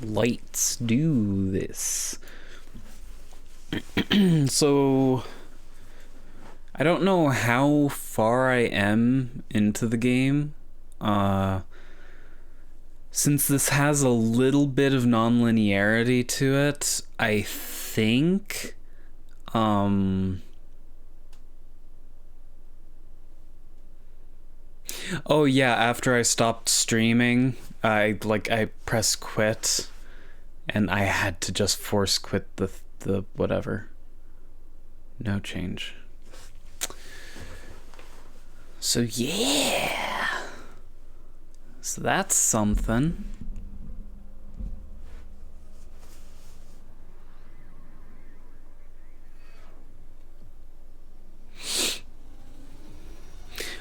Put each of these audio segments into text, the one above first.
Let's do this. So, I don't know how far I am into the game. Since this has a little bit of non-linearity to it, I think... Oh yeah, after I stopped streaming, I pressed quit, and I had to just force quit the whatever. No change. So yeah. So that's something.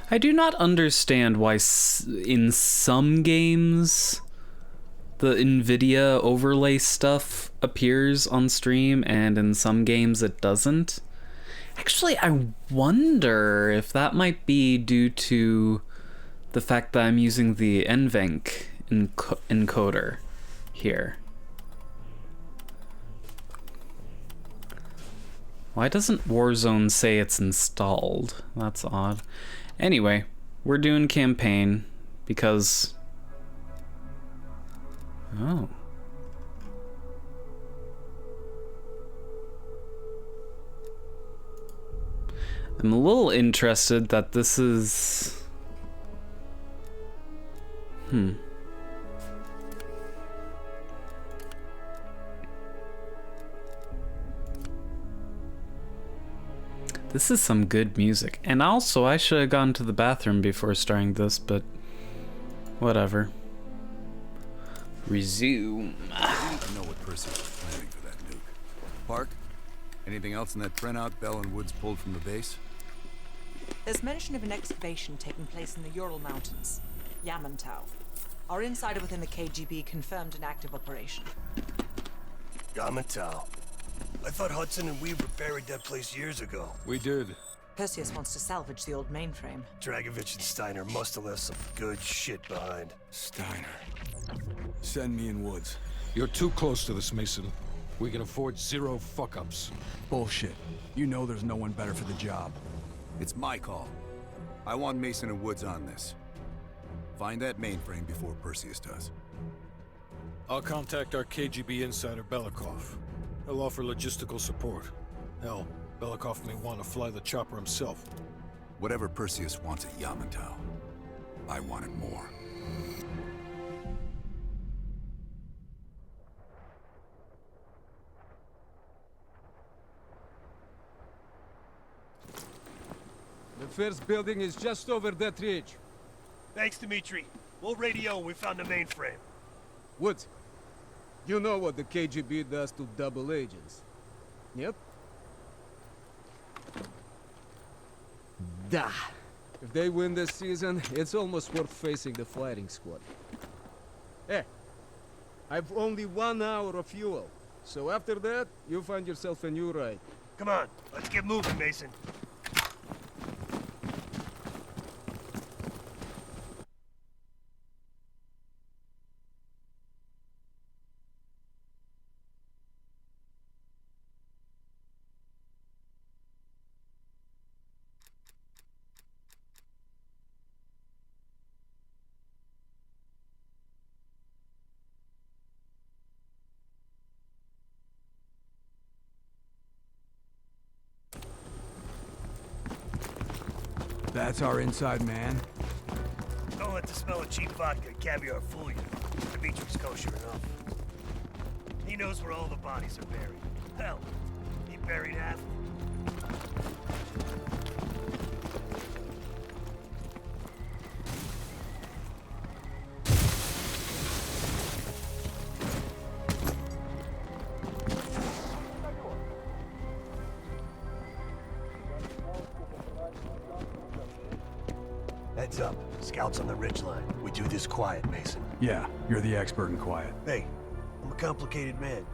I do not understand why in some games the NVIDIA overlay stuff appears on stream and in some games it doesn't. Actually, I wonder if that might be due to the fact that I'm using the NVENC encoder here. Why doesn't Warzone say it's installed? That's odd. Anyway, we're doing campaign because... Oh. I'm a little interested that this is... This is some good music. And also, I should have gone to the bathroom before starting this, but whatever. Resume. I need to know what Percy was planning for that nuke. Park? Anything else in that printout Bell and Woods pulled from the base? There's mention of an excavation taking place in the Ural Mountains, Yamantau. Our insider within the KGB confirmed an active operation. Yamantau. I thought Hudson and Weaver buried that place years ago. We did. Perseus wants to salvage the old mainframe. Dragovich and Steiner must have left some good shit behind. Steiner. Send me in Woods. You're too close to this, Mason. We can afford zero fuck-ups. Bullshit. You know there's no one better for the job. It's my call. I want Mason and Woods on this. Find that mainframe before Perseus does. I'll contact our KGB insider Belikov. He'll offer logistical support. Hell, Belikov may want to fly the chopper himself. Whatever Perseus wants at Yamantau, I want it more. The first building is just over that ridge. Thanks, Dmitri. We'll radio when we found the mainframe. Woods, you know what the KGB does to double agents. Yep. Da. If they win this season, it's almost worth facing the fighting squad. Hey, I've only 1 hour of fuel. So after that, you find yourself a new ride. Come on, let's get moving, Mason. That's our inside man. Don't let the smell of cheap vodka and caviar fool you. Dimitri's kosher enough. He knows where all the bodies are buried. Hell, he buried half of them. Heads up. Scouts on the ridgeline. We do this quiet, Mason. Yeah, you're the expert in quiet. Hey, I'm a complicated man.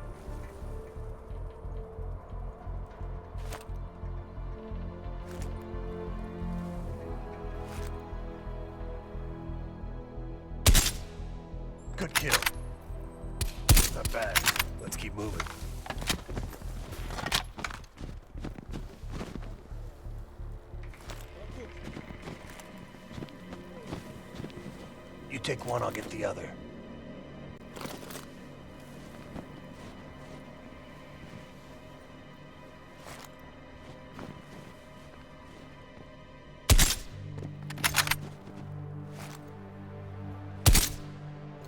Good kill. Not Let's keep moving. You take one, I'll get the other.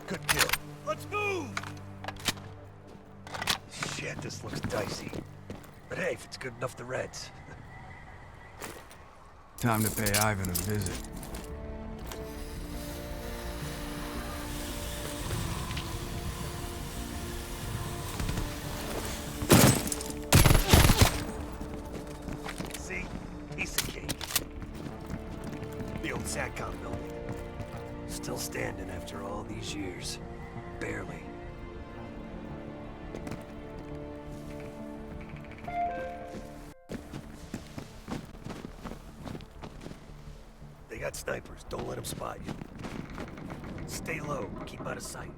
Good kill. Let's move! Shit, this looks dicey. But hey, if it's good enough, the Reds. Time to pay Ivan a visit. See? Piece of cake. The old SATCOM building. Still standing after all these years. Barely. They got snipers. Don't let them spot you. Stay low. Keep out of sight.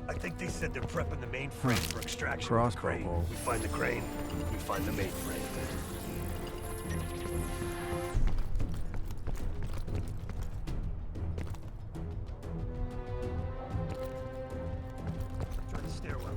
I think they said they're prepping the mainframe for extraction. Crossbow Crane. bolt. We find the crane, we find the mainframe. Try the stairwell.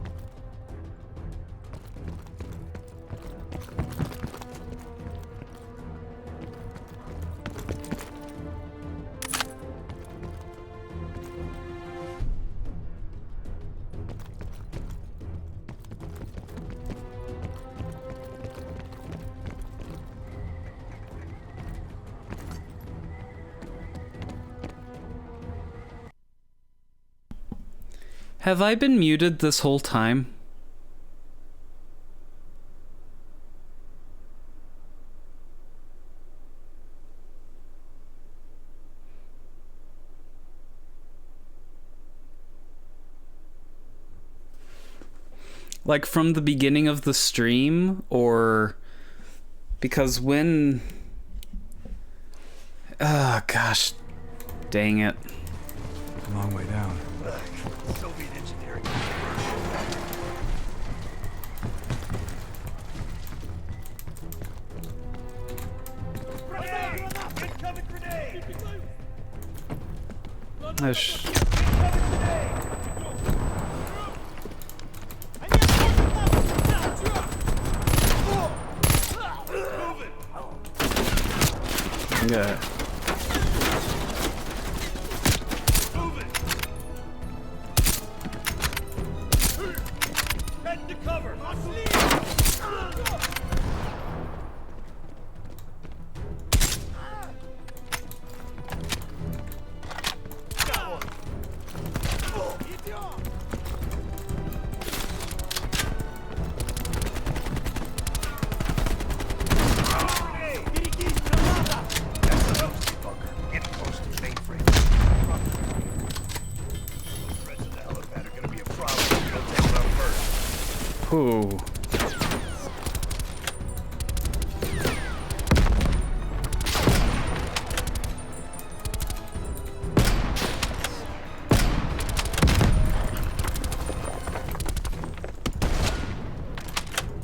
Have I been muted this whole time? Like from the beginning of the stream, or because when... Oh, gosh. Dang it. Long way down. Soviet engineering. Grenade! Incoming grenade! Yeah. Head to cover! Got one! Get close to the mainframe. Those threats in the helipad are gonna be a problem if you don't take them out first. Ooh.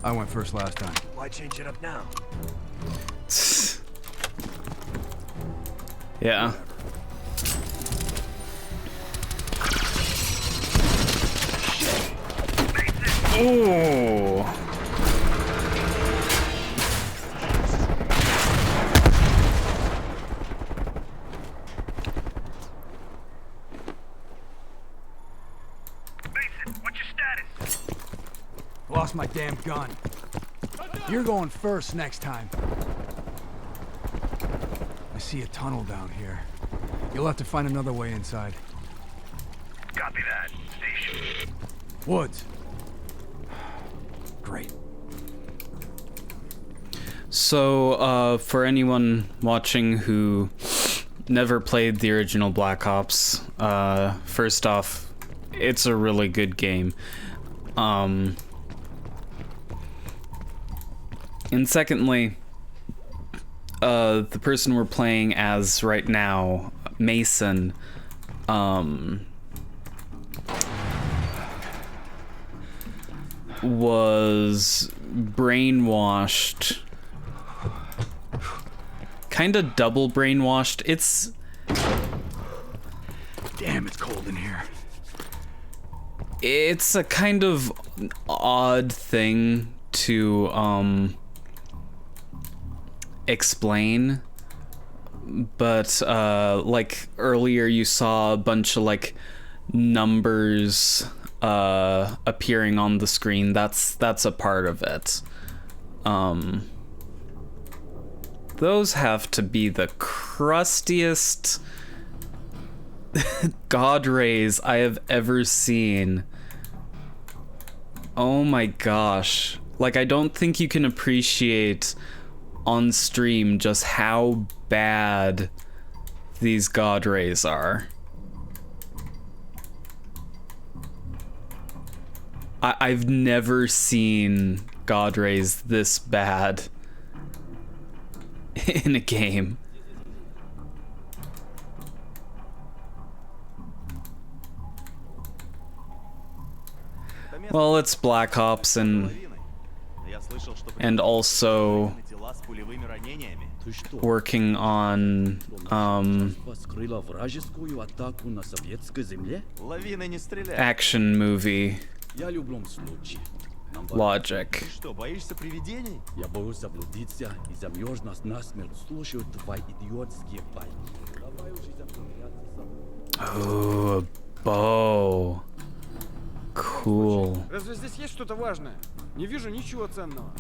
I went first last time. Why change it up now? Yeah. Ooh. Mason, what's your status? Lost my damn gun. You're going first next time. I see a tunnel down here. You'll have to find another way inside. Copy that. Station. Woods. Great. So, for anyone watching who never played the original Black Ops, first off, it's a really good game. And secondly, the person we're playing as right now, Mason, was brainwashed, kind of double brainwashed. It's... Damn, it's cold in here. It's a kind of odd thing to, explain, but like earlier you saw a bunch of like numbers appearing on the screen. That's a part of it. Those have to be the crustiest god rays I have ever seen. Oh my gosh. Like, I don't think you can appreciate on stream just how bad these god rays are. I've never seen god rays this bad in a game. Well, it's Black Ops and also working on action movie logic. Oh, a bow. Cool. Разве здесь есть что-то важное? Не вижу ничего ценного.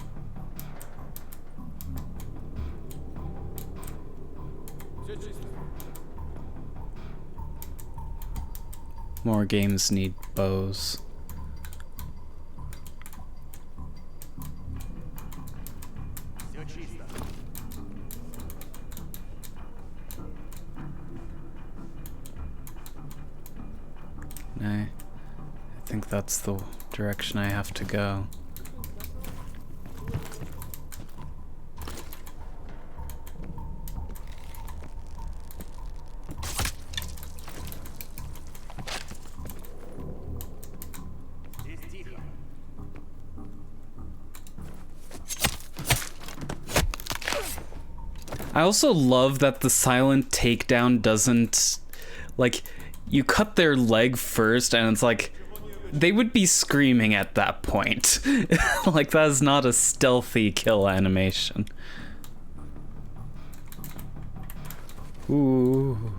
Все чисто. More games need bows. I think that's the direction I have to go. I also love that the silent takedown doesn't, like, you cut their leg first and it's like, they would be screaming at that point. Like, that is not a stealthy kill animation. Ooh.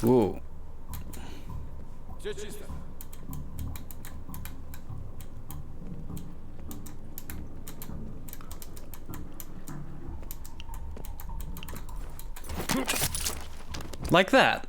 Ooh. Like that.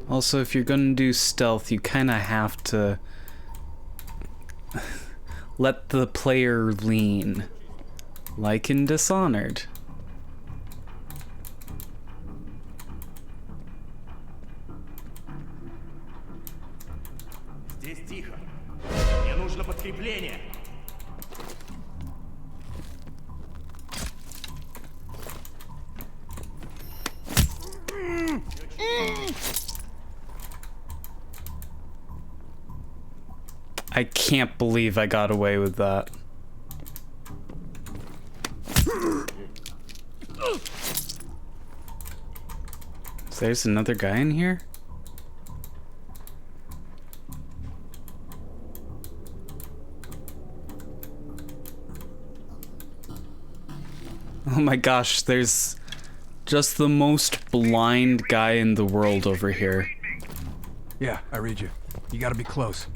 Also, if you're gonna do stealth, you kinda have to let the player lean, like in Dishonored. Здесь тихо. Мне нужно подкрепление. I can't believe I got away with that. So there's another guy in here? Oh my gosh, there's just the most blind guy in the world over here. Yeah, I read you. You gotta be close.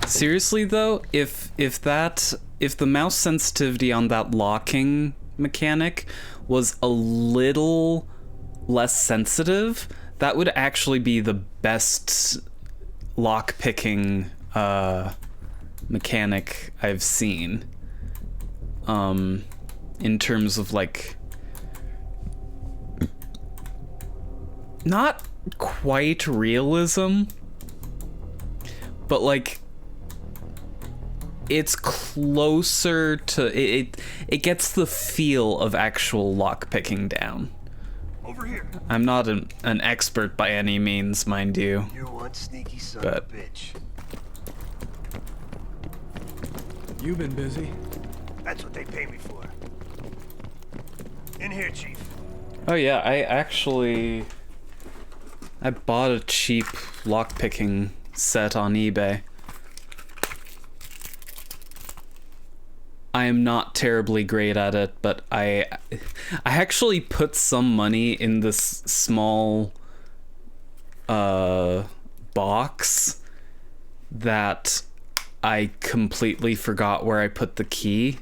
Seriously though, if the mouse sensitivity on that locking mechanic was a little less sensitive, that would actually be the best lock picking mechanic I've seen. In terms of like, not quite realism, but like, it's closer to it gets the feel of actual lock picking down. Over here. I'm not an expert by any means, mind you. You're one sneaky son But- of a bitch. You've been busy. That's what they pay me for. In here, Chief. Oh yeah, I bought a cheap lockpicking set on eBay. I am not terribly great at it, but I actually put some money in this small box that I completely forgot where I put the key,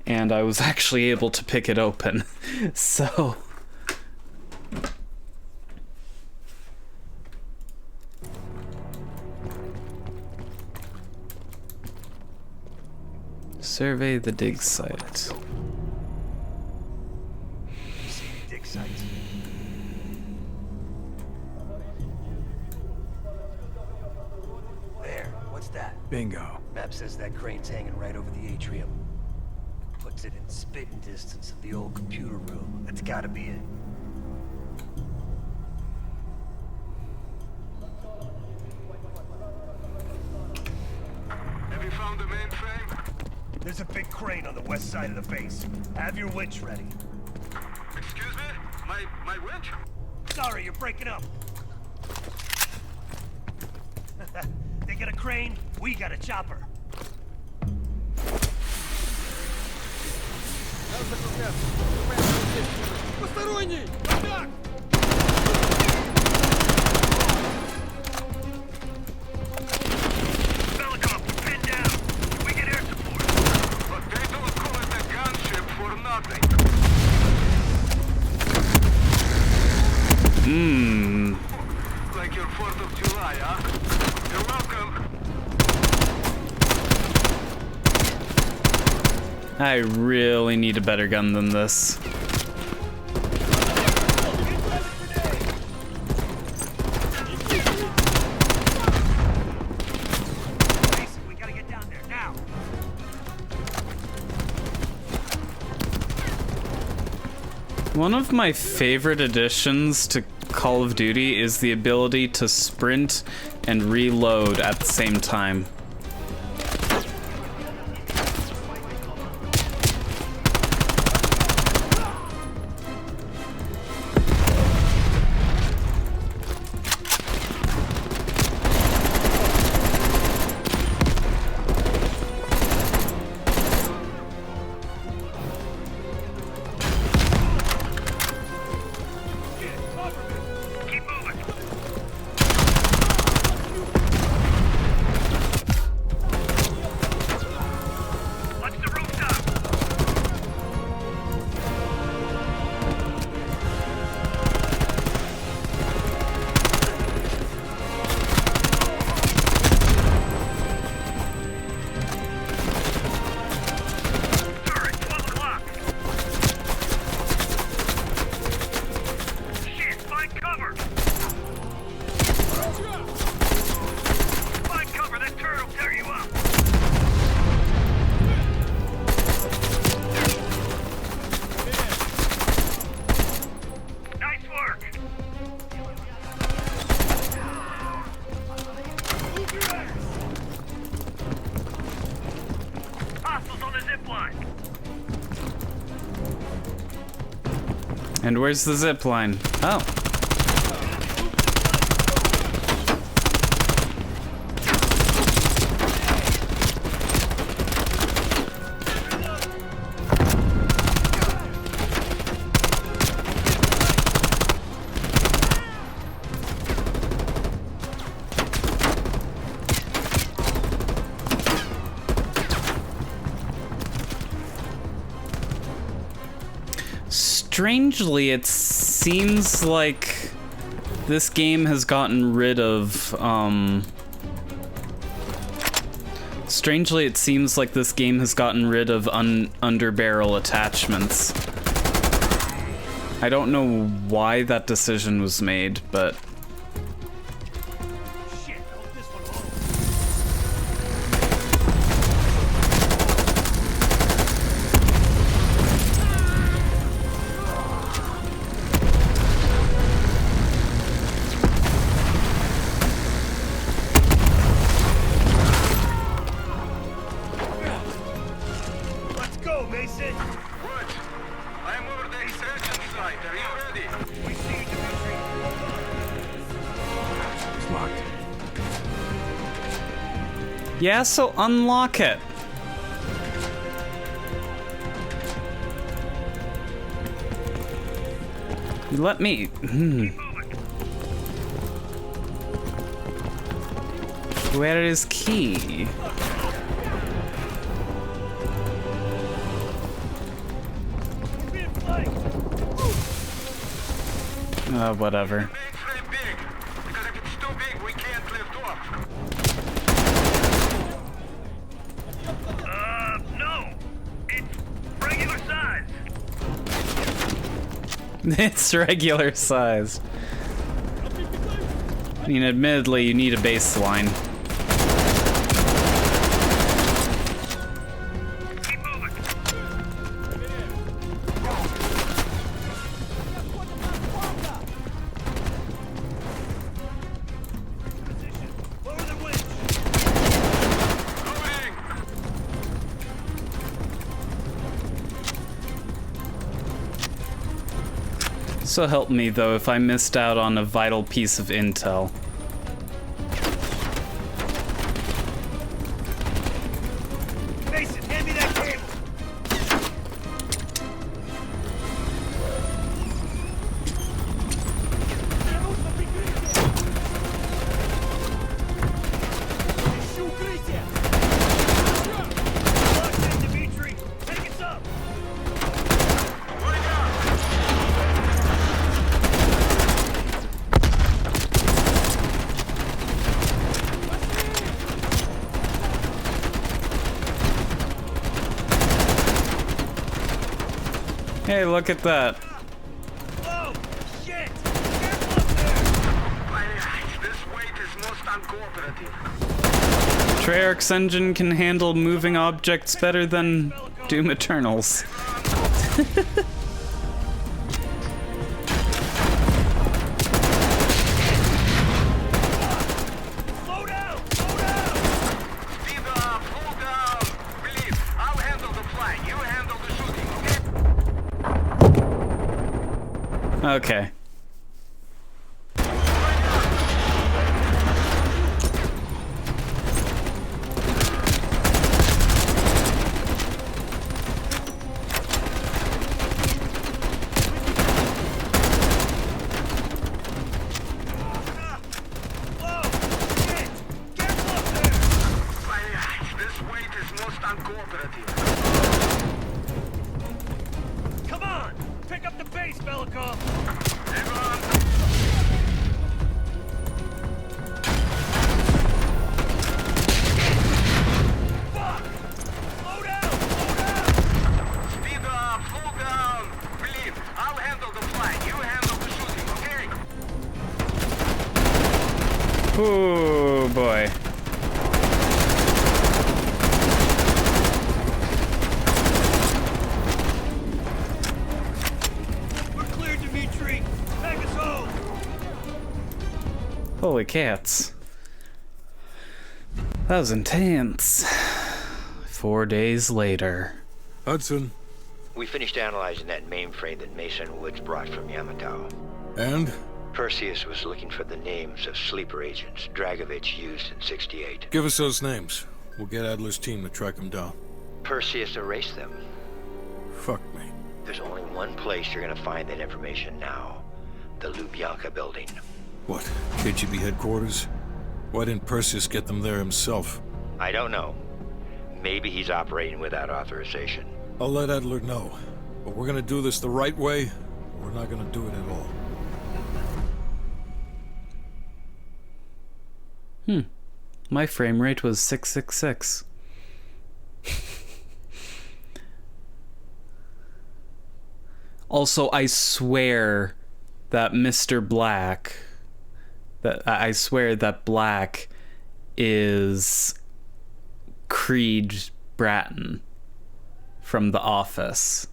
and I was actually able to pick it open. So survey the dig site. Bingo. Map says that crane's hanging right over the atrium. Puts it in spitting distance of the old computer room. That's gotta be it. Have you found the mainframe? There's a big crane on the west side of the base. Have your winch ready. Excuse me? My winch? Sorry, you're breaking up. They got a crane, we got a chopper. Посторонний! Атак! Belikov, pinned down. We get air support. But they don't call it a gunship for nothing. Like your 4th of July, huh? You're welcome. I really need a better gun than this. Mason, we gotta get down there now. One of my favorite additions to Call of Duty is the ability to sprint and reload at the same time. Keep moving. Watch the rooftop. Turret, 12 o'clock. Shit, find cover. Find cover, that turret will tear you up. Nice work. Move your ass. Hostiles on the zip line. And where's the zip line? Oh. Strangely, it seems like this game has gotten rid of, Strangely, it seems like this game has gotten rid of underbarrel attachments. I don't know why that decision was made, but... Shit, I hope this one holds. Let's go, Mason. What? I'm over the insurgent site. Are you ready? We see you, Dimitri. Hold on. It's locked. Yeah, so unlock it. Let me... Where is key? We're being flanked. Whatever. Mainframe big. Because if it's too big, we can't lift off. No. It's regular size. It's regular size. I mean, admittedly, you need a baseline. So help me, though, if I missed out on a vital piece of intel. Mason, hand me that cable. Locked in, Dimitri. Take us up. Hey, look at that. Oh, shit! Careful up there! This weight is most uncooperative. Treyarch's engine can handle moving objects better than Doom Eternals. Slow down! Slow down! Speed up, slow down. Believe, I'll handle the flying. You handle the shooting, okay? Okay. Whoa! Shit! Careful up there! This weight is most uncooperative. Come on! Pick up the pace, Belikov! Hang on. Fuck! Slow down! Slow down! Speed up, slow down. Believe, I'll handle the flying. You handle the shooting, okay? Ooh, boy. We're clear, Dimitri! Take us home! Holy cats. That was intense. 4 days later. Hudson. We finished analyzing that mainframe that Mason Woods brought from Yamato. And? Perseus was looking for the names of sleeper agents Dragovich used in 68. Give us those names. We'll get Adler's team to track them down. Perseus erased them. Fuck me. There's only one place you're gonna find that information now. The Lubyanka building. What? KGB headquarters? Why didn't Perseus get them there himself? I don't know. Maybe he's operating without authorization. I'll let Adler know. But we're gonna do this the right way, or we're not gonna do it at all. My frame rate was 666. Also, I swear that Mr. Black, I swear that Black is Creed Bratton from The Office.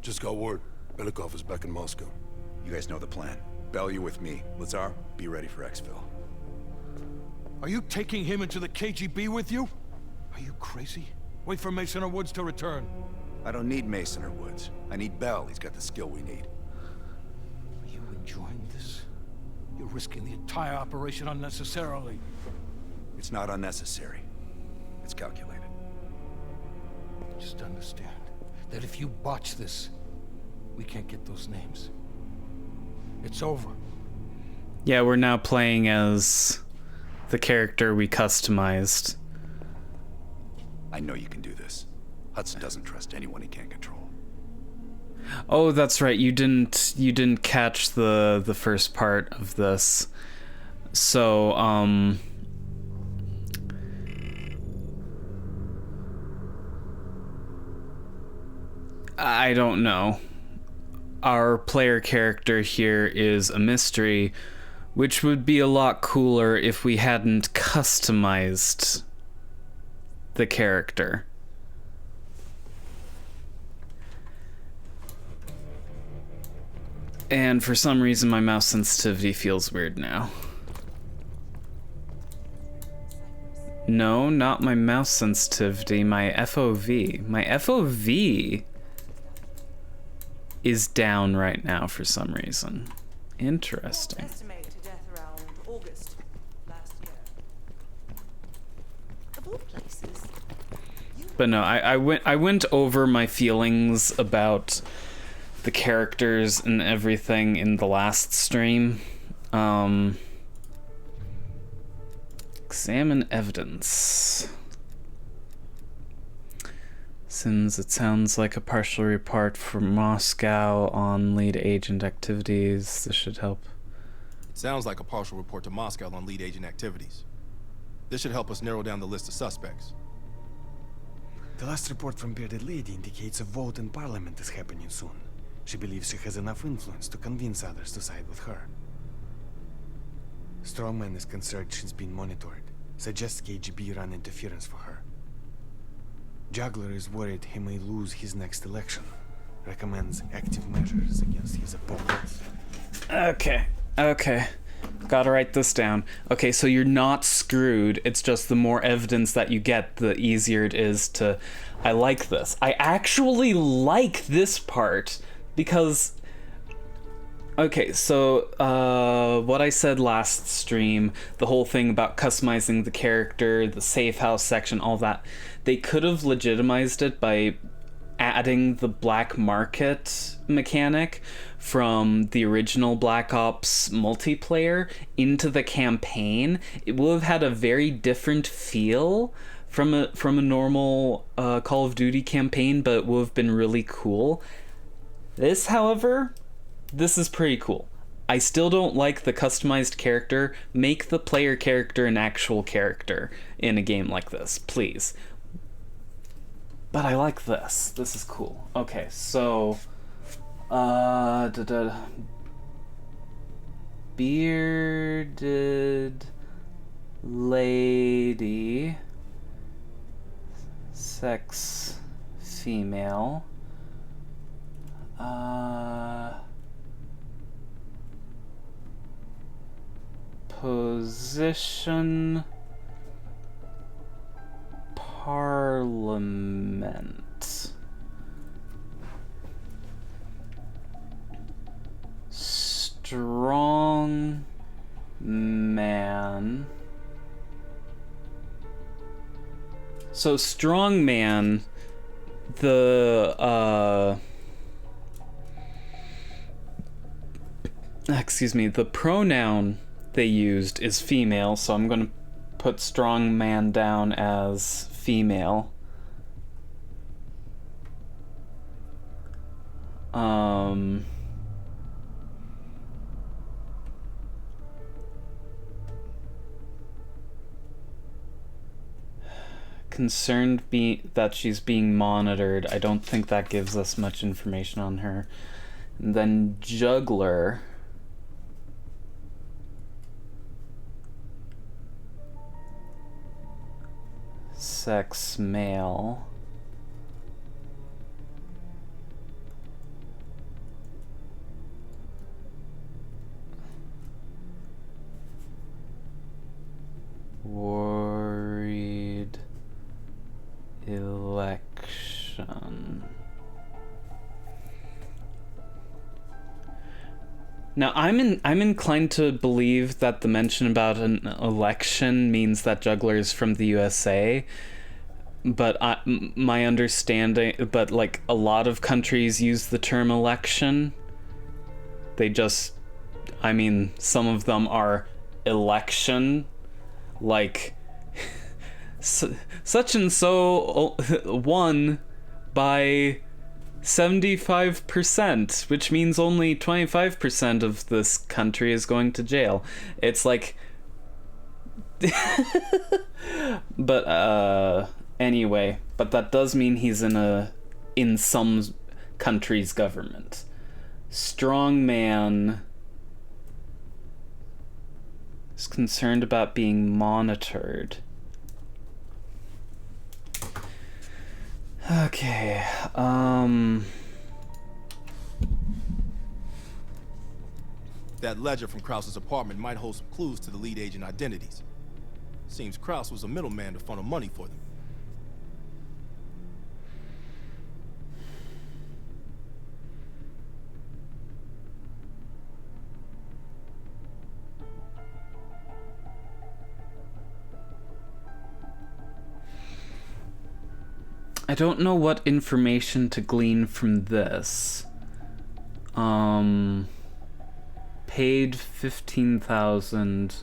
Just got word. Belikov is back in Moscow. You guys know the plan. Bell, you with me. Lazar, be ready for exfil. Are you taking him into the KGB with you? Are you crazy? Wait for Mason or Woods to return. I don't need Mason or Woods. I need Bell. He's got the skill we need. Are you enjoying this? You're risking the entire operation unnecessarily. It's not unnecessary. It's calculated. Just understand that if you botch this, we can't get those names. It's over. Yeah, we're now playing as the character we customized. I know you can do this. Hudson doesn't trust anyone he can't control. Oh, that's right. You didn't catch the first part of this. So, I don't know. Our player character here is a mystery, which would be a lot cooler if we hadn't customized the character. And for some reason my mouse sensitivity feels weird now. No, not my mouse sensitivity, my FOV. My FOV is down right now for some reason. Interesting. Estimated death around August last year. Of all places. But no, I went over my feelings about the characters and everything in the last stream. Examine evidence. Since it sounds like a partial report from Moscow on lead agent activities, this should help. Sounds like a partial report to Moscow on lead agent activities. This should help us narrow down the list of suspects. The last report from Bearded Lady indicates a vote in Parliament is happening soon. She believes she has enough influence to convince others to side with her. Strongman is concerned she's been monitored. Suggests KGB run interference for her. Juggler is worried he may lose his next election. Recommends active measures against his opponents. Okay. Gotta write this down. Okay, so you're not screwed. It's just the more evidence that you get, the easier it is to... I like this. I actually like this part because... Okay, so what I said last stream, the whole thing about customizing the character, the safe house section, all that, they could have legitimized it by adding the black market mechanic from the original Black Ops multiplayer into the campaign. It would have had a very different feel from a normal Call of Duty campaign, but it would have been really cool. This, however... This is pretty cool. I still don't like the customized character. Make the player character an actual character in a game like this, please. But I like this. This is cool. Okay, so... Bearded lady. Sex female. Position Parliament. Strong man. So strong man, the excuse me, the pronoun they used is female, so I'm gonna put strong man down as female. Concerned that she's being monitored. I don't think that gives us much information on her. And then juggler. Sex male. Worried election. Now, I'm inclined to believe that the mention about an election means that Juggler is from the USA, but my understanding, but like a lot of countries use the term election. They just, I mean, some of them are election, like such and so won by 75%, which means only 25% of this country is going to jail. It's like... But, anyway, but that does mean he's in some country's government. Strong man is concerned about being monitored. Okay, That ledger from Krause's apartment might hold some clues to the lead agent identities. Seems Kraus was a middleman to funnel money for them. I don't know what information to glean from this. Paid 15,000.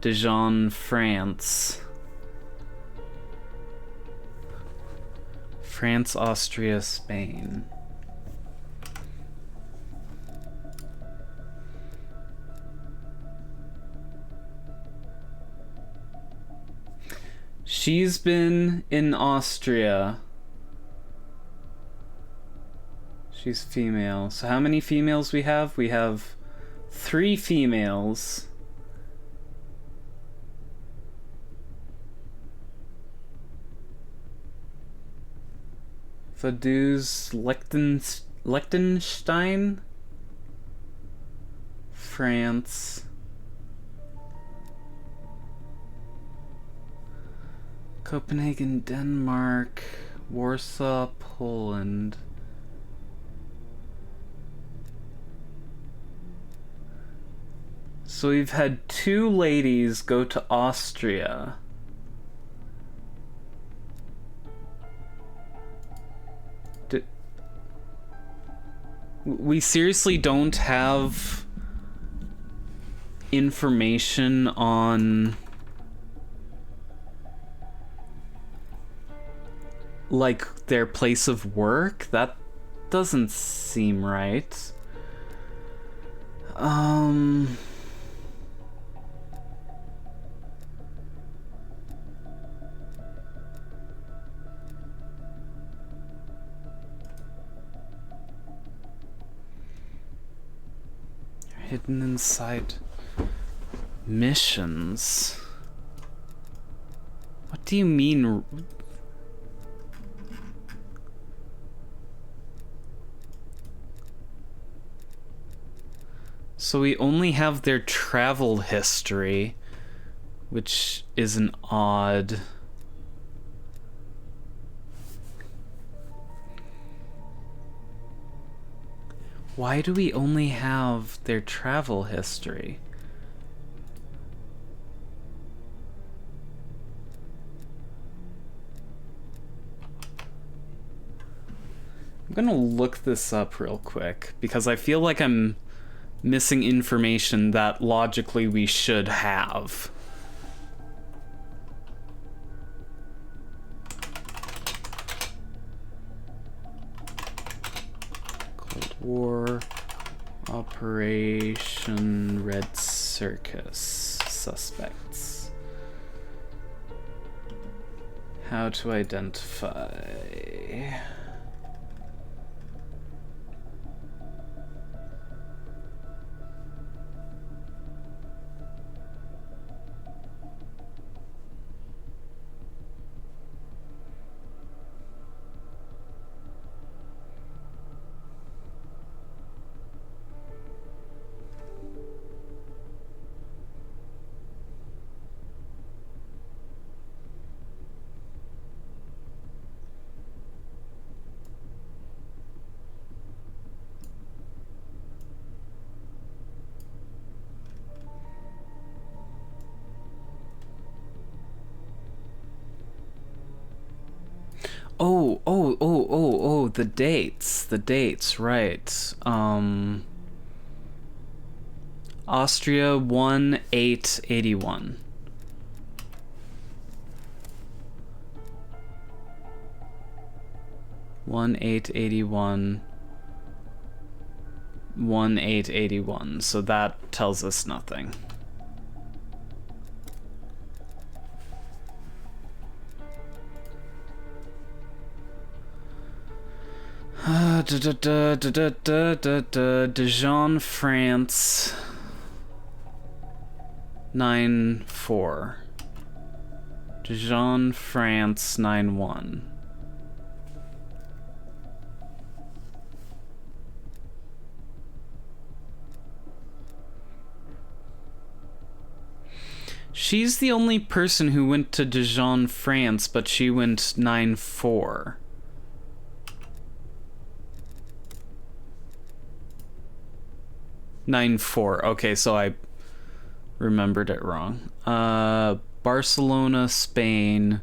Dijon, France. France, Austria, Spain. She's been in Austria. She's female. So how many females we have? We have 3 females. Vaduz Liechtenstein, France, Copenhagen, Denmark, Warsaw, Poland. So we've had 2 ladies go to Austria. We seriously don't have information on, like, their place of work? That doesn't seem right. Hidden inside missions. What do you mean? So we only have their travel history, which is an odd. Why do we only have their travel history? I'm gonna look this up real quick, because I feel like I'm missing information that logically we should have. War Operation Red Circus suspects. How to identify. Oh, the dates, right. Austria 1881. One 1881, so that tells us nothing. Dijon, France. 9-4. Dijon, France. 9-1. She's the only person who went to Dijon, France, but she went 9-4. Okay, so I remembered it wrong. Barcelona, Spain,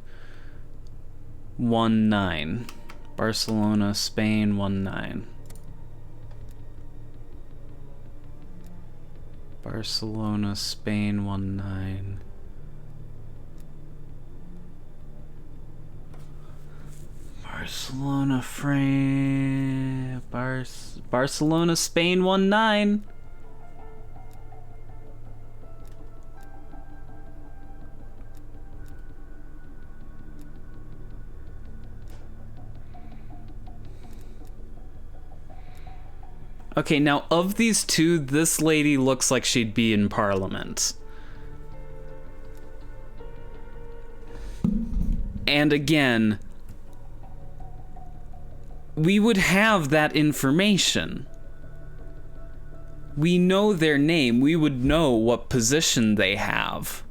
1-9. Barcelona, Spain, 1-9. Barcelona, Spain, 1-9. Barcelona, Barcelona, Spain, 1-9. Okay, now of these two, this lady looks like she'd be in Parliament. And again, we would have that information. We know their name. We would know what position they have.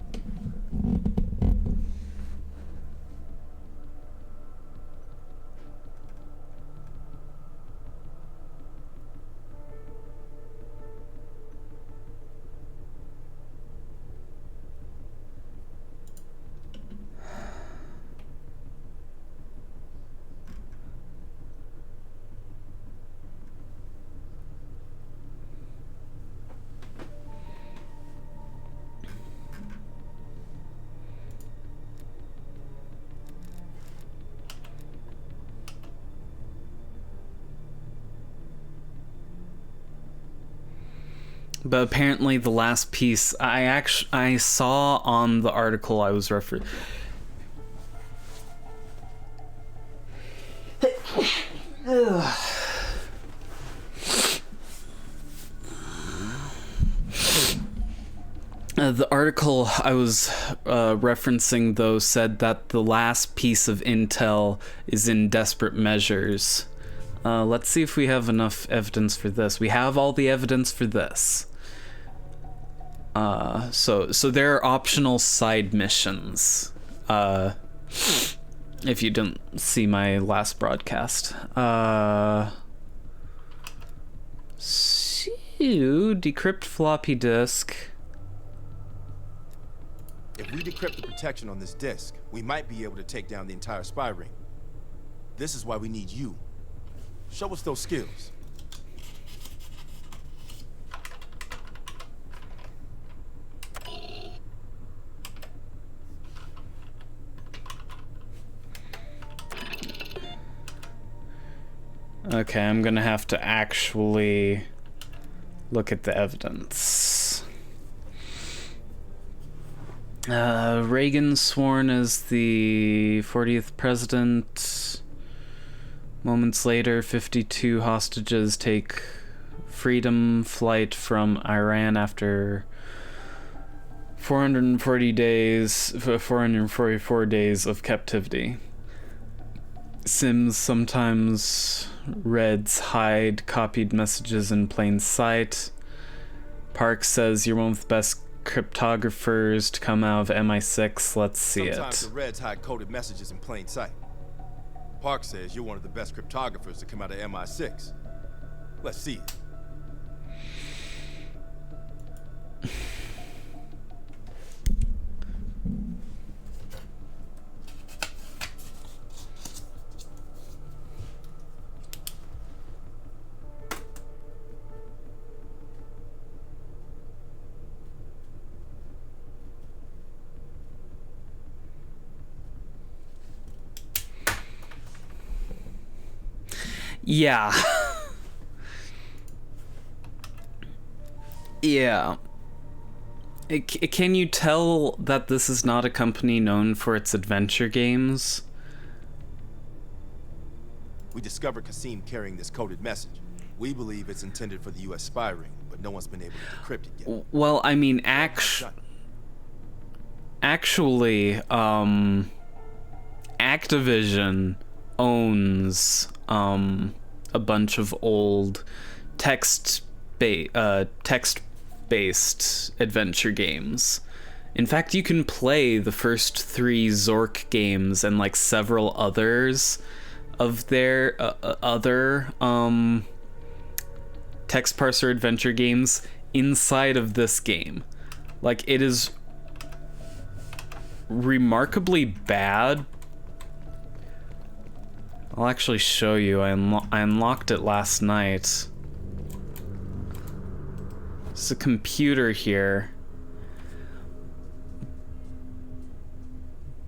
But apparently the last piece I saw on the article I was referring. The article I was referencing, though, said that the last piece of intel is in Desperate Measures. Let's see if we have enough evidence for this. We have all the evidence for this. So there are optional side missions. If you didn't see my last broadcast. So, decrypt floppy disk. If we decrypt the protection on this disk, we might be able to take down the entire spy ring. This is why we need you. Show us those skills. Okay, I'm gonna have to actually look at the evidence. Reagan sworn as the 40th president. Moments later, 52 hostages take freedom flight from Iran after 444 days of captivity. Sims sometimes Reds hide copied messages in plain sight. Park says you're one of the best cryptographers to come out of MI6. Let's see Sometimes it. the Reds hide coded messages in plain sight. Park says you're one of the best cryptographers to come out of MI6. Let's see it. Yeah. Yeah. Can you tell that this is not a company known for its adventure games? We discovered Kasim carrying this coded message. We believe it's intended for the US spy ring, but no one's been able to decrypt it yet. Well, I mean, actually, Activision owns a bunch of old text-based adventure games, In fact, you can play the first 3 Zork games and like several others of their other text parser adventure games inside of this game. Like, it is remarkably bad. I'll actually show you. I unlocked it last night. There's a computer here.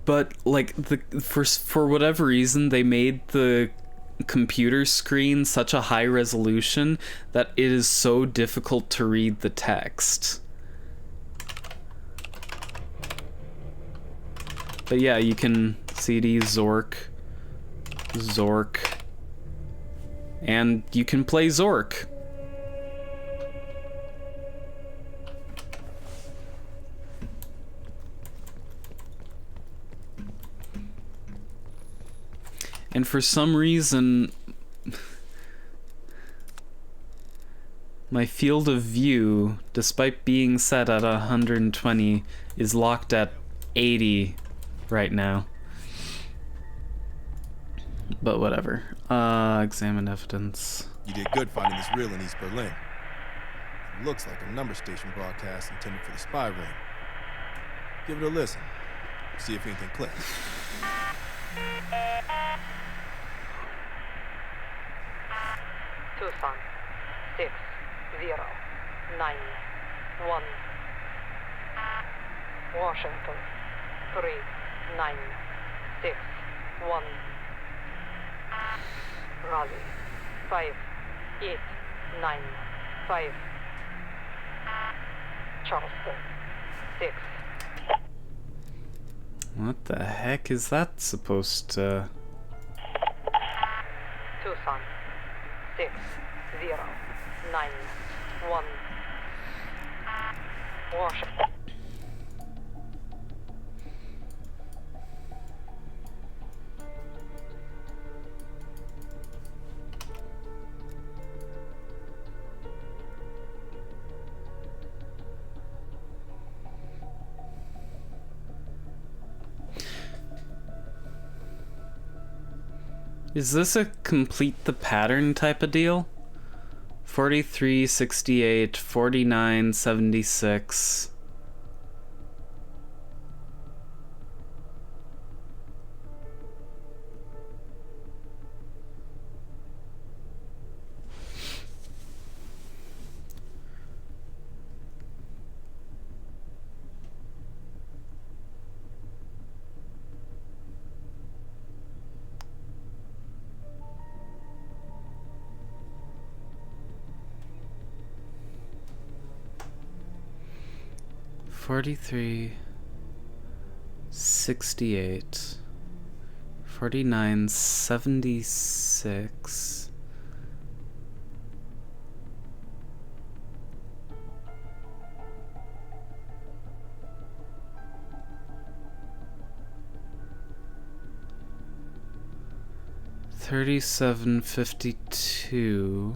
But like for whatever reason, they made the computer screen such a high resolution that it is so difficult to read the text. But yeah, you can CD Zork, and you can play Zork. And for some reason, my field of view, despite being set at 120, is locked at 80 right now. But whatever. Examine evidence. You did good finding this reel in East Berlin. It looks like a number station broadcast intended for the spy ring. Give it a listen. See if anything clicks. Tucson 6091. Washington 3961. Raleigh 5895. Charleston 6. What the heck is that supposed to... Tucson 6091. Washington. Is this a complete the pattern type of deal? 43, 68, 49, 76. $43, 68, 49, 76. $37.52.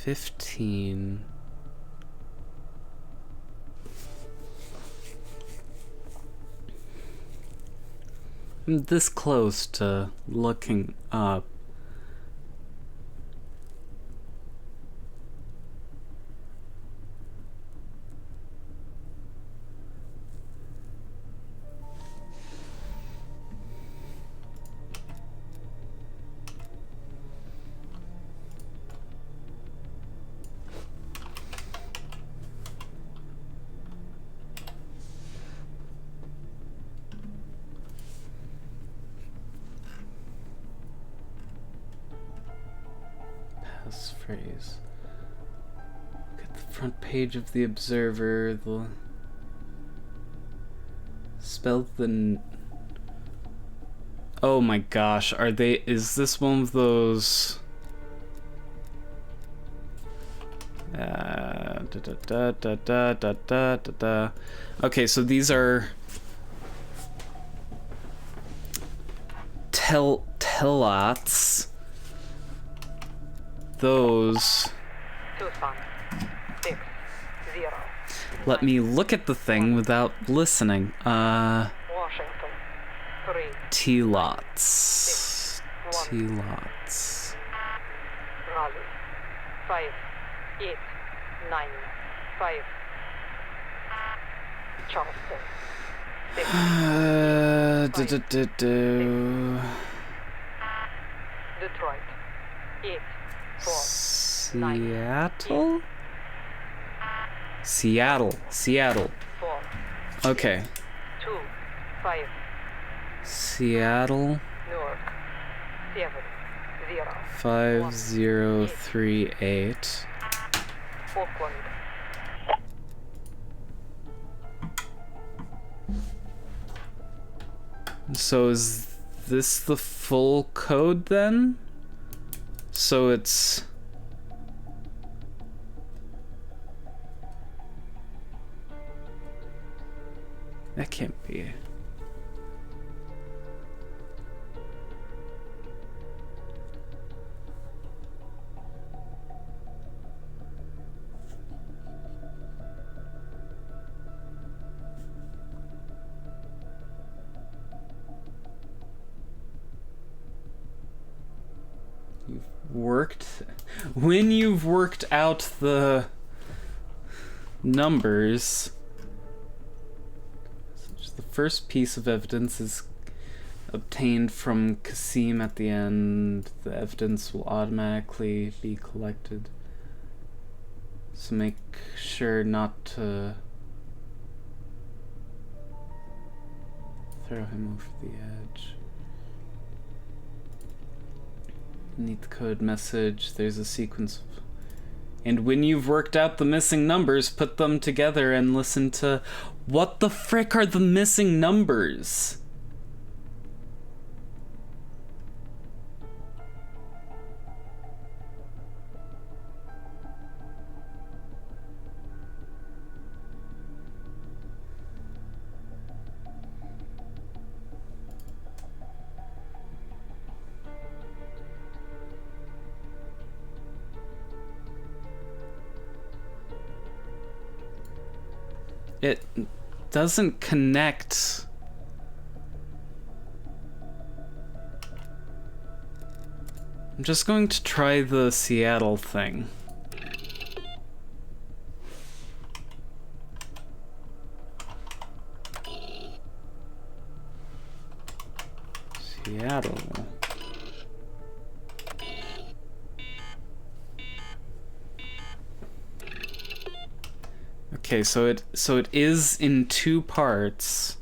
$15. I'm this close to looking up. Phrase. Look at the front page of the Observer. The spelled the Oh my gosh, are they... Is this one of those... Okay, so these are... Telats. Those... Let me look at the thing without listening. Washington. 3. T-lots. T-lots. Raleigh. 5, 8, 9, 5. Charleston. 6, Detroit. 8, 4, 9, Seattle? Seattle. 4. Okay. 2, 5. Seattle. Newark. 7, 0. 5038. Oakland. So is this the full code then? So it's... That can't be. When you've worked out the numbers, the first piece of evidence is obtained from Kasim at the end. The evidence will automatically be collected. So make sure not to throw him over the edge. Need the code message. There's a sequence of... And when you've worked out the missing numbers, put them together and listen to... What the frick are the missing numbers? It doesn't connect. I'm just going to try the Seattle thing. Seattle. Okay, so it is in 2 parts.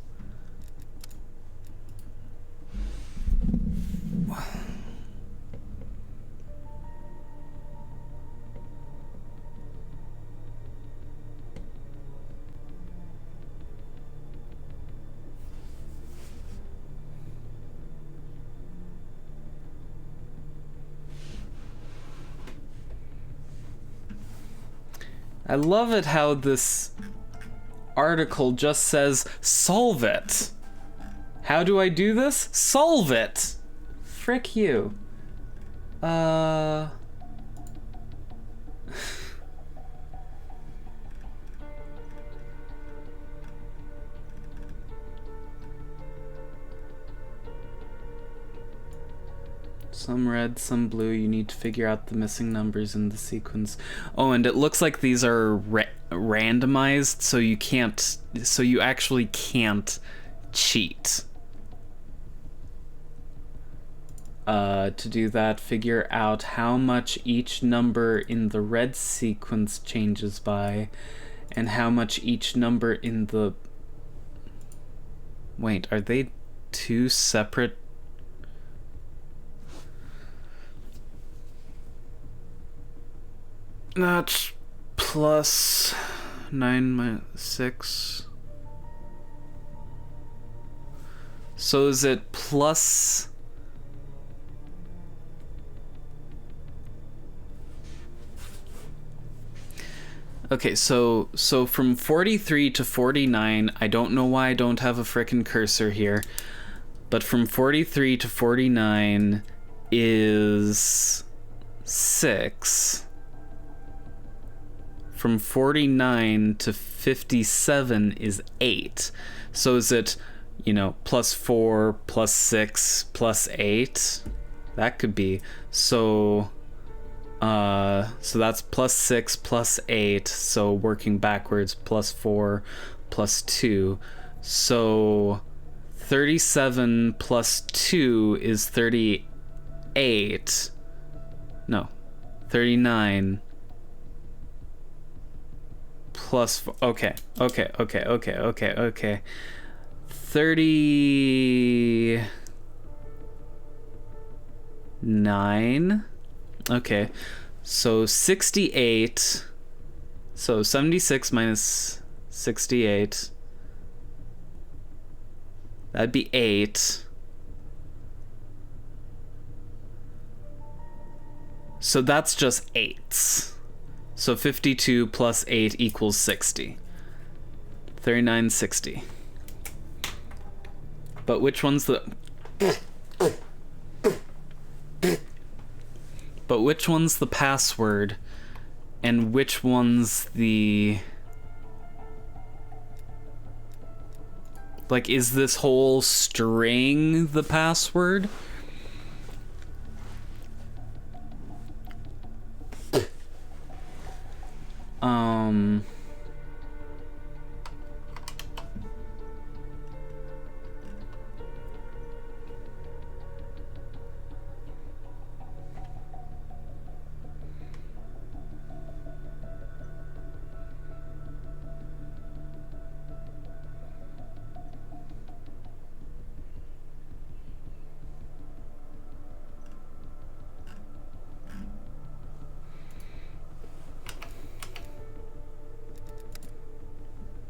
I love it how this article just says, solve it. How do I do this? Solve it. Frick you. Some red, some blue. You need to figure out the missing numbers in the sequence. Oh, and it looks like these are randomized, so you can't... So you actually can't cheat. To do that, figure out how much each number in the red sequence changes by, and how much each number in the... Wait, are they 2 separate... That's plus 9 minus 6. So is it plus... Okay, so from 43 to 49, I don't know why I don't have a frickin' cursor here, but from 43 to 49 is 6. From 49 to 57 is 8. So is it, you know, plus 4, plus 6, plus 8? That could be. So that's plus 6, plus 8. So working backwards, plus 4, plus 2. So 37 plus 2 is 38. No, 39. Plus 4. Okay. 39. Okay. So 68. So 76 minus 68. That'd be 8. So that's just 8s. So 52 plus 8 equals 60. 39, 60. But which one's the... But which one's the password? And which one's the... Like, is this whole string the password?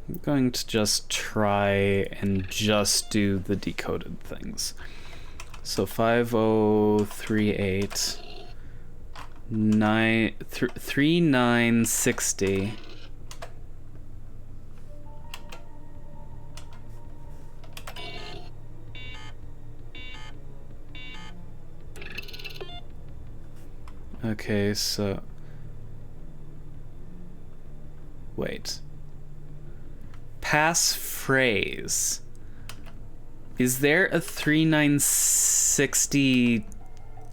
I'm going to just try and just do the decoded things. So 5038 3960 Okay, so wait. Passphrase. Is there a 3960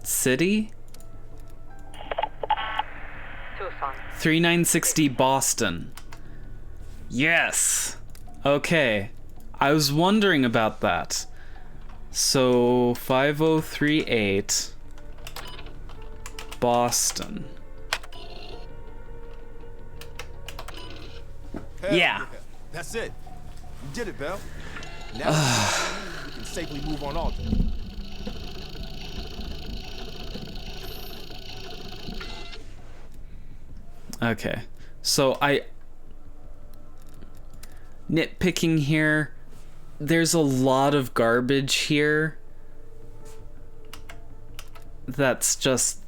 city? Tucson. 3960 Boston. Yes. Okay. I was wondering about that. So 5038 Boston. Hell Yeah. That's it. You did it, Bell. Now we can safely move on Alter. Okay. So nitpicking here, there's a lot of garbage here that's just...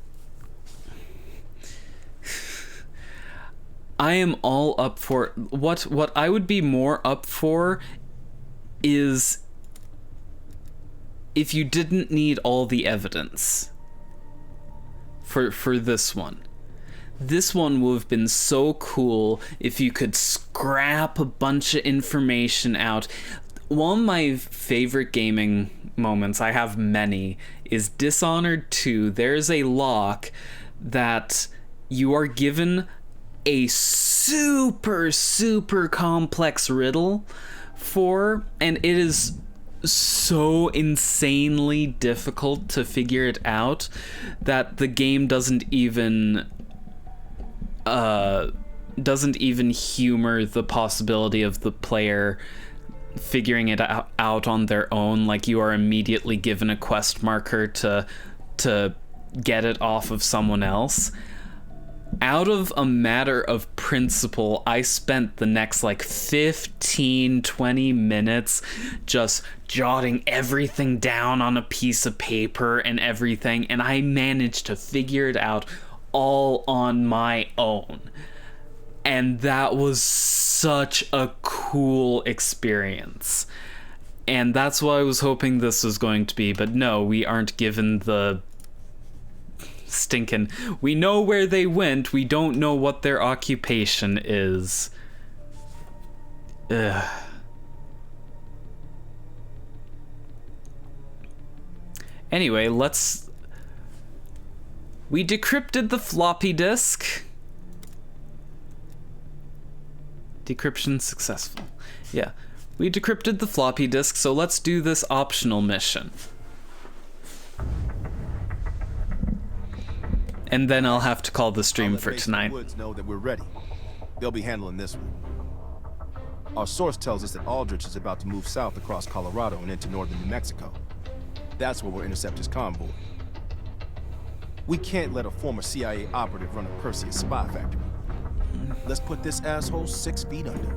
I am all up for... What I would be more up for is if you didn't need all the evidence for this one. This one would have been so cool if you could scrap a bunch of information out. One of my favorite gaming moments, I have many, is Dishonored 2. There's a lock that you are given a super complex riddle for, and it is so insanely difficult to figure it out that the game doesn't even humor the possibility of the player figuring it out on their own. Like, you are immediately given a quest marker to get it off of someone else. out of a matter of principle, I spent the next like 15, 20 minutes just jotting everything down on a piece of paper and everything, and I managed to figure it out all on my own. And that was such a cool experience. And that's what I was hoping this was going to be, but no, we aren't given the stinking... We know where they went, we don't know what their occupation is. Ugh. Anyway, let's... We decrypted the floppy disk. Decryption successful. Yeah. We decrypted the floppy disk, so let's do this optional mission. And then I'll have to call the stream for tonight. Woods know that we're ready. They'll be handling this one. Our source tells us that Aldrich is about to move south across Colorado and into northern New Mexico. That's where we'll intercept his convoy. We can't let a former CIA operative run a Perseus spy factory. Let's put this asshole 6 feet under.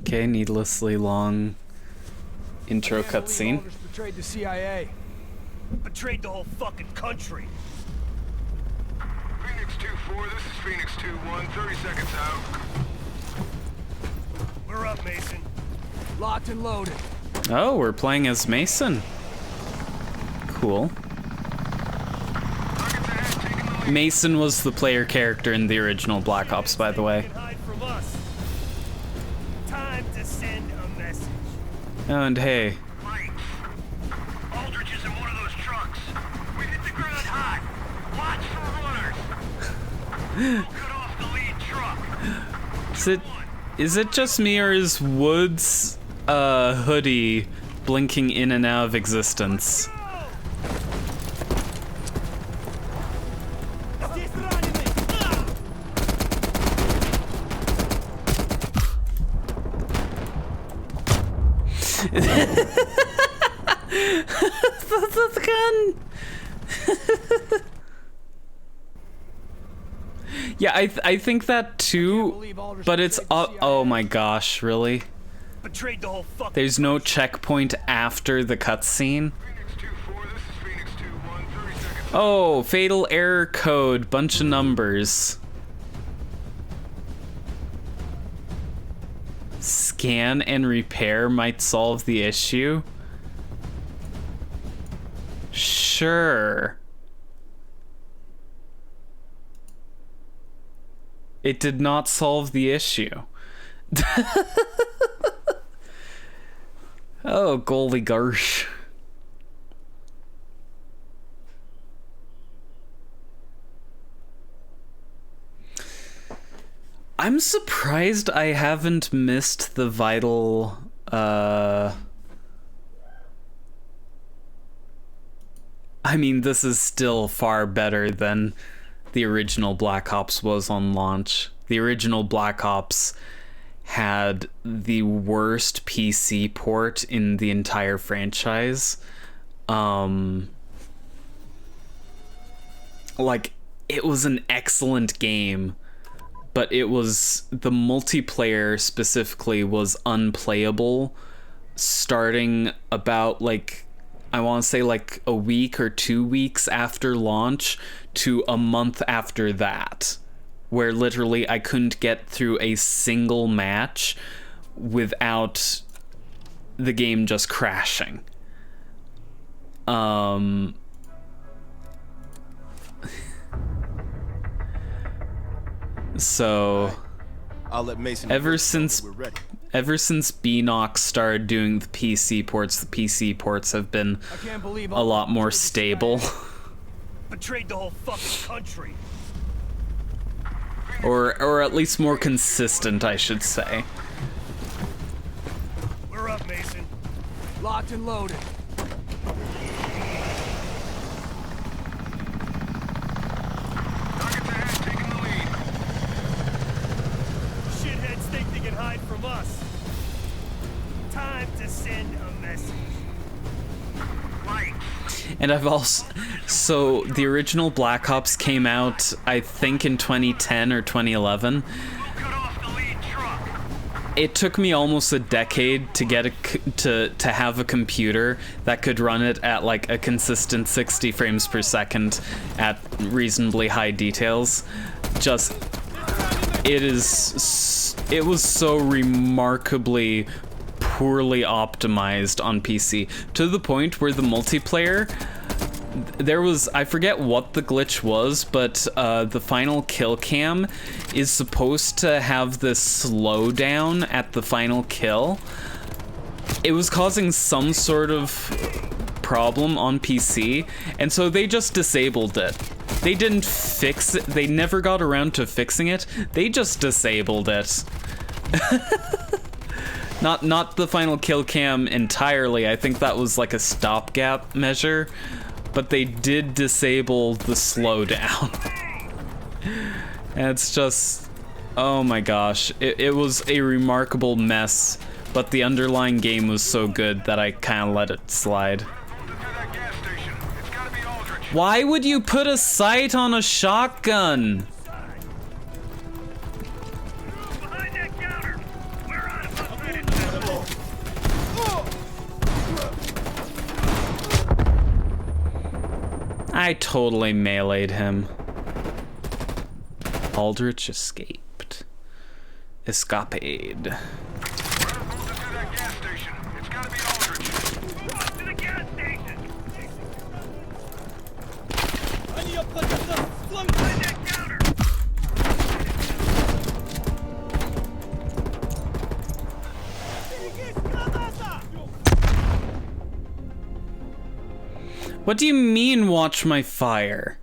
Okay, needlessly long intro cutscene. Betrayed the CIA. Betrayed the whole fucking country. Phoenix 2-4, this is Phoenix 2-1, 30 seconds out. We're up, Mason. Locked and loaded. Oh, we're playing as Mason. Cool. Mason was the player character in the original Black Ops, by the way. Time to send a message. Oh, and hey. Aldrich is in one of those trucks. We hit the ground hot. Watch for runners. Cut off the lead truck. Is it just me, or is Wood's hoodie blinking in and out of existence? That's a gun. Yeah, I think that too, but it's oh my gosh, really? Betrayed the whole fucking There's no checkpoint after the cutscene. Oh, fatal error code, bunch of numbers. Scan and repair might solve the issue. Sure. It did not solve the issue. Oh, golly gosh. I'm surprised I haven't missed the vital, I mean, this is still far better than the original Black Ops was on launch. The original Black Ops had the worst PC port in the entire franchise. Like, it was an excellent game, but it was, the multiplayer specifically was unplayable starting about, like, I want to say like a week or 2 weeks after launch to a month after that, where literally I couldn't get through a single match without the game just crashing. So I'll let Mason ever since BNOX started doing the PC ports have been a lot more stable. Betrayed the whole fucking country. or at least more consistent, I should say. We're up, Mason. Locked and loaded. And I've also... So, the original Black Ops came out, I think, in 2010 or 2011. It took me almost a decade to get to have a computer that could run it at like a consistent 60 frames per second at reasonably high details. Just, it was so remarkably poorly optimized on PC, to the point where the multiplayer, there was, I forget what the glitch was, but the final kill cam is supposed to have this slowdown at the final kill. It was causing some sort of problem on PC, and so they just disabled it. They didn't fix it. They never got around to fixing it. They just disabled it. Not the final kill cam entirely. I think that was like a stopgap measure. But they did disable the slowdown. And it's just, oh my gosh. It was a remarkable mess, but the underlying game was so good that I kind of let it slide. Why would you put a sight on a shotgun? I totally meleeed him. Aldrich escaped. Escapade. What do you mean, watch my fire?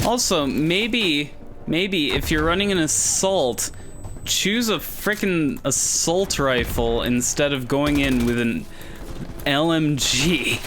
Also, maybe if you're running an assault, choose a frickin' assault rifle instead of going in with an LMG.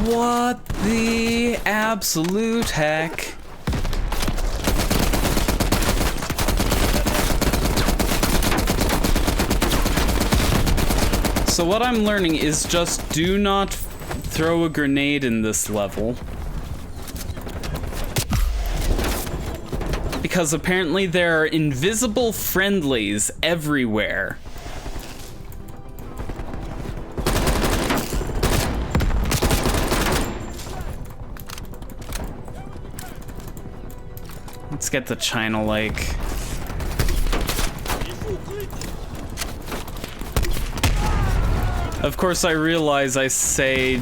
What the absolute heck? So what I'm learning is just do not throw a grenade in this level. Because apparently there are invisible friendlies everywhere. Let's get the China Lake. Of course, I realize I say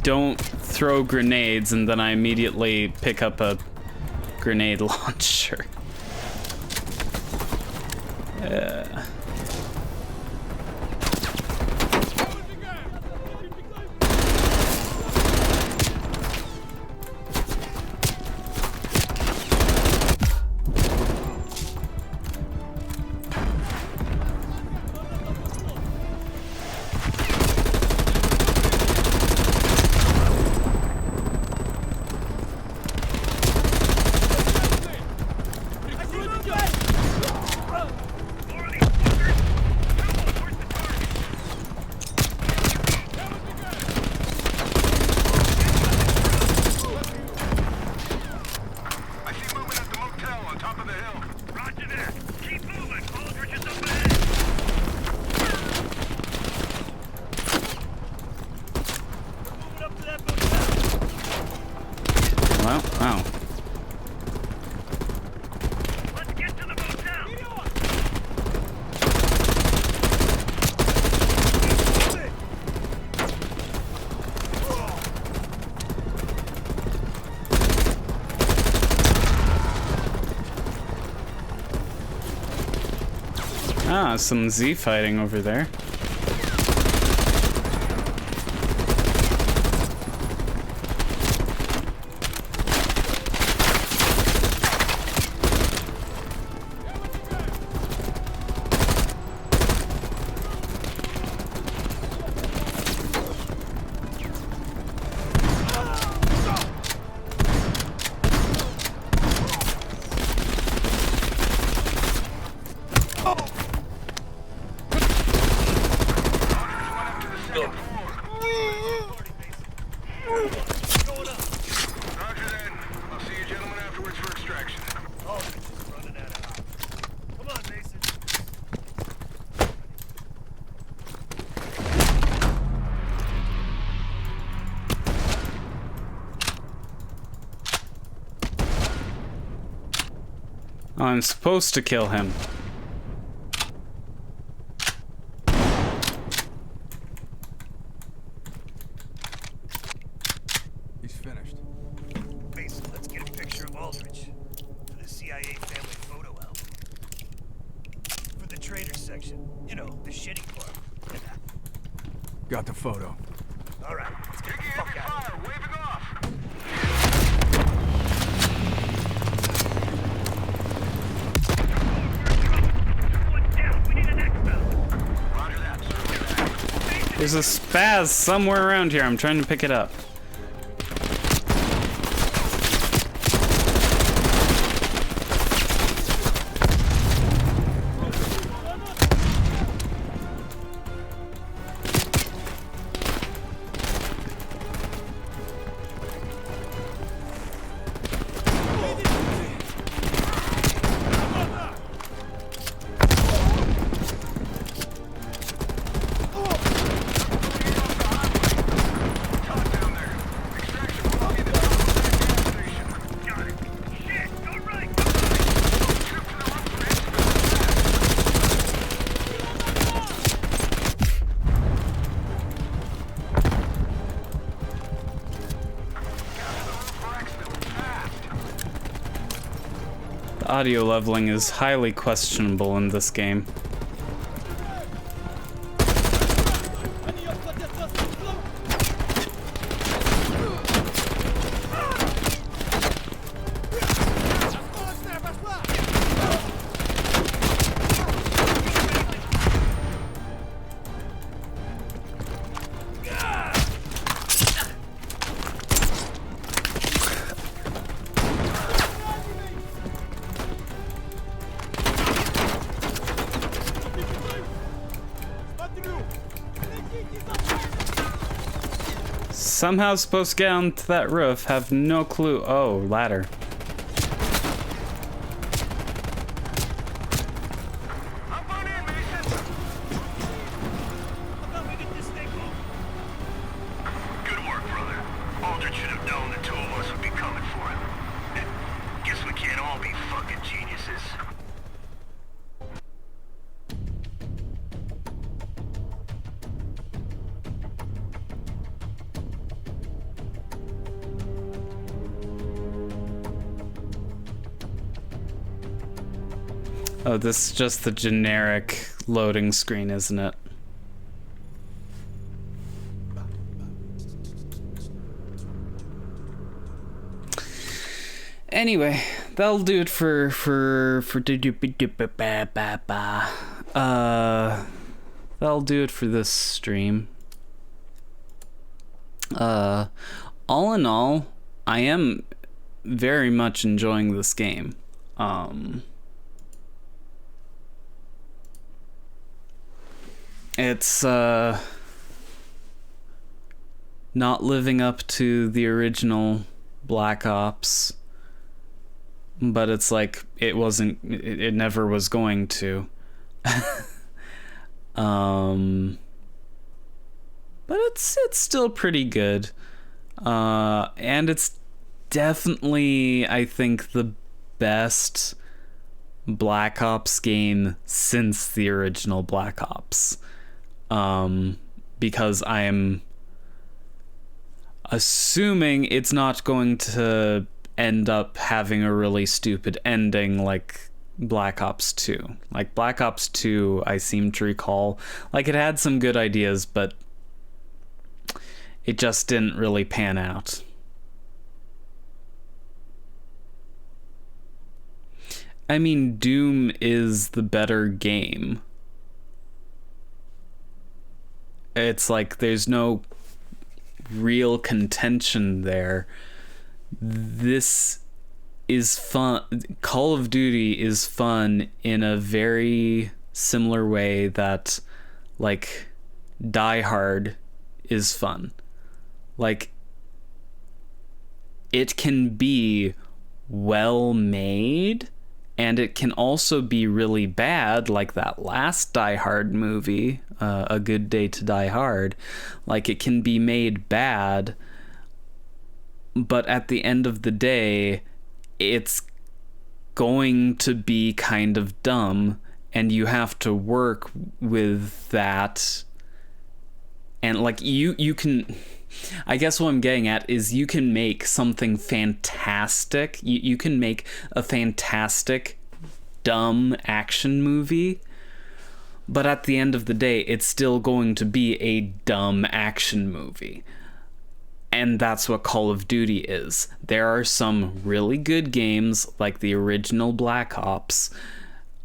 don't throw grenades, and then I immediately pick up a grenade launcher. Oh, wow. Let's get to the motel. Ah, some Z fighting over there. Oh, I'm supposed to kill him. He's finished. Mason, let's get a picture of Aldrich for the CIA family photo album. For the trader section, you know, the shitty part. Got the photo. All right, let's get the fuck out of here. Waving off. There's a spaz somewhere around here. I'm trying to pick it up. Audio leveling is highly questionable in this game. Somehow supposed to get onto that roof, have no clue. Oh, ladder. Good work, brother. Aldrich should have known the two of us would be coming for him. Guess we can't all be fucking geniuses. Oh, this is just the generic loading screen, isn't it? Anyway, that'll do it for that'll do it for this stream. All in all, I am very much enjoying this game. It's not living up to the original Black Ops, but it's like it never was going to. But it's still pretty good. And it's definitely, I think, the best Black Ops game since the original Black Ops. Because I'm assuming it's not going to end up having a really stupid ending like Black Ops 2. Like, Black Ops 2, I seem to recall, like, it had some good ideas, but it just didn't really pan out. I mean, Doom is the better game. It's like there's no real contention there. This is fun. Call of Duty is fun in a very similar way that, like, Die Hard is fun. Like, it can be well made, and it can also be really bad, like that last Die Hard movie, A Good Day to Die Hard. Like, it can be made bad, but at the end of the day, it's going to be kind of dumb, and you have to work with that. And, like, you can... I guess what I'm getting at is you can make something fantastic. You can make a fantastic, dumb action movie, but at the end of the day, it's still going to be a dumb action movie. And that's what Call of Duty is. There are some really good games, like the original Black Ops,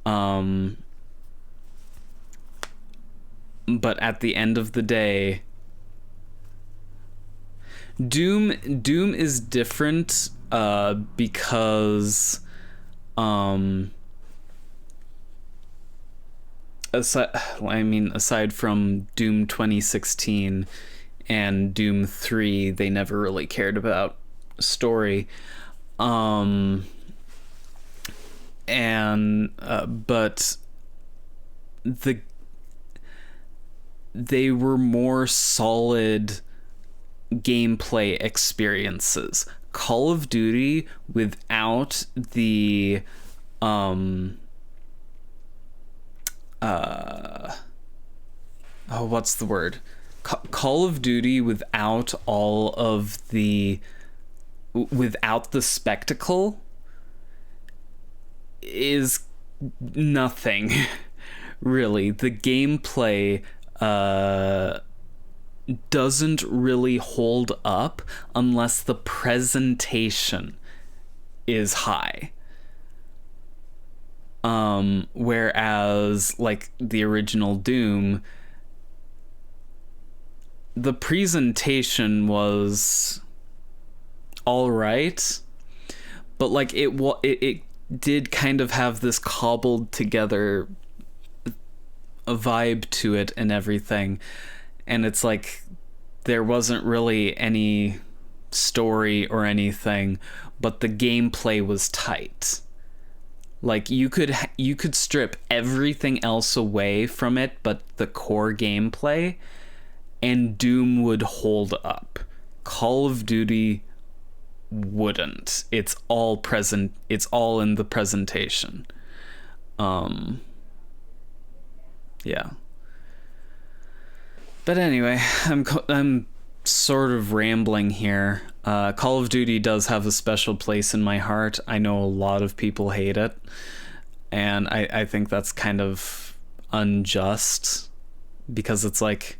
but at the end of the day, Doom is different because aside from Doom 2016 and Doom 3, they never really cared about story. But they were more solid gameplay experiences. Call of Duty, without the what's the word? Call of Duty without the spectacle is nothing. Really, the gameplay doesn't really hold up unless the presentation is high. Whereas, like, the original Doom, the presentation was all right, but, like, it did kind of have this cobbled together a vibe to it and everything. And it's like there wasn't really any story or anything, but the gameplay was tight. Like, you could strip everything else away from it but the core gameplay, and Doom would hold up. Call of Duty wouldn't. It's all in the presentation. Yeah. But anyway, I'm sort of rambling here. Call of Duty does have a special place in my heart. I know a lot of people hate it, and I think that's kind of unjust, because it's like,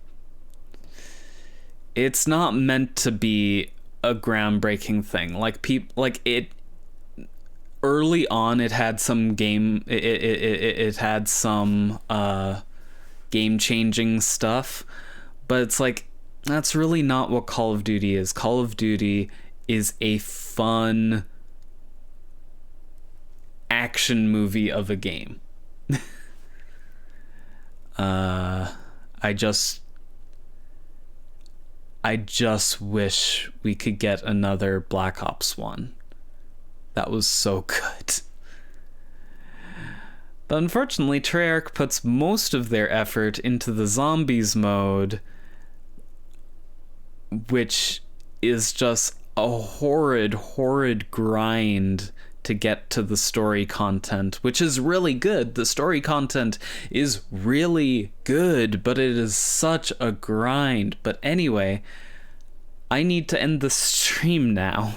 it's not meant to be a groundbreaking thing. Like, early on, it had some it had some game-changing stuff. But it's like, that's really not what Call of Duty is. Call of Duty is a fun action movie of a game. I just wish we could get another Black Ops 1. That was so good. But unfortunately, Treyarch puts most of their effort into the zombies mode, which is just a horrid grind to get to the story content, which is really good. The story content is really good, but it is such a grind. But anyway, I need to end the stream now.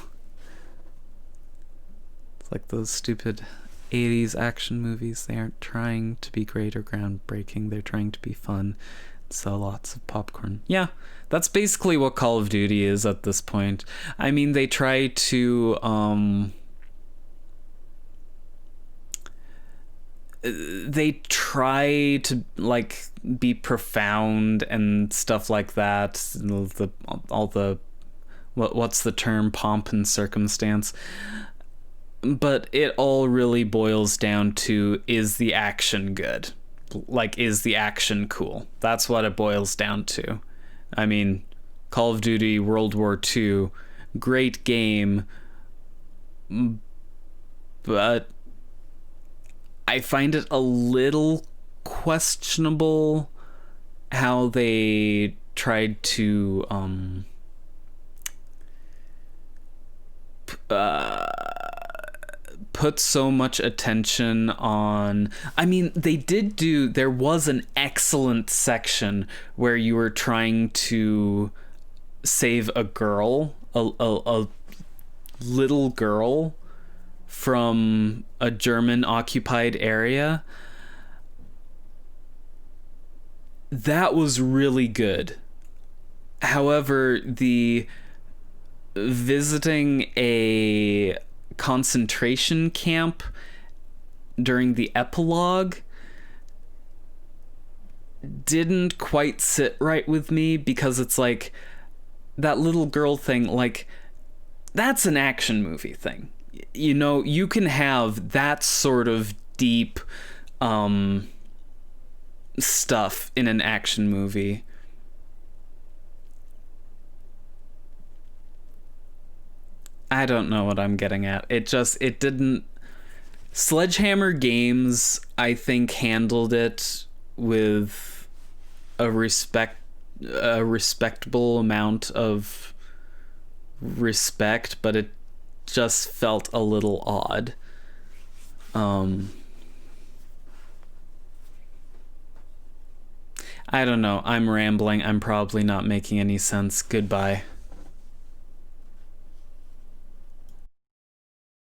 It's like those stupid 80s action movies. They aren't trying to be great or groundbreaking. They're trying to be fun. Sell lots of popcorn. Yeah, that's basically what Call of Duty is at this point. I mean, they try to like be profound and stuff like that. All the what's the term, pomp and circumstance. But it all really boils down to, is the action good? Like, is the action cool? That's what it boils down to. I mean, Call of Duty World War II, great game, but I find it a little questionable how they tried to put so much attention on. I mean, there was an excellent section where you were trying to save a girl, a little girl from a German occupied area. That was really good. However, the visiting a concentration camp during the epilogue didn't quite sit right with me, because it's like, that little girl thing, like, that's an action movie thing. You know, you can have that sort of deep stuff in an action movie. I don't know what I'm getting at. It didn't. Sledgehammer Games, I think, handled it with a respectable amount of respect, but it just felt a little odd. I don't know. I'm rambling. I'm probably not making any sense. Goodbye.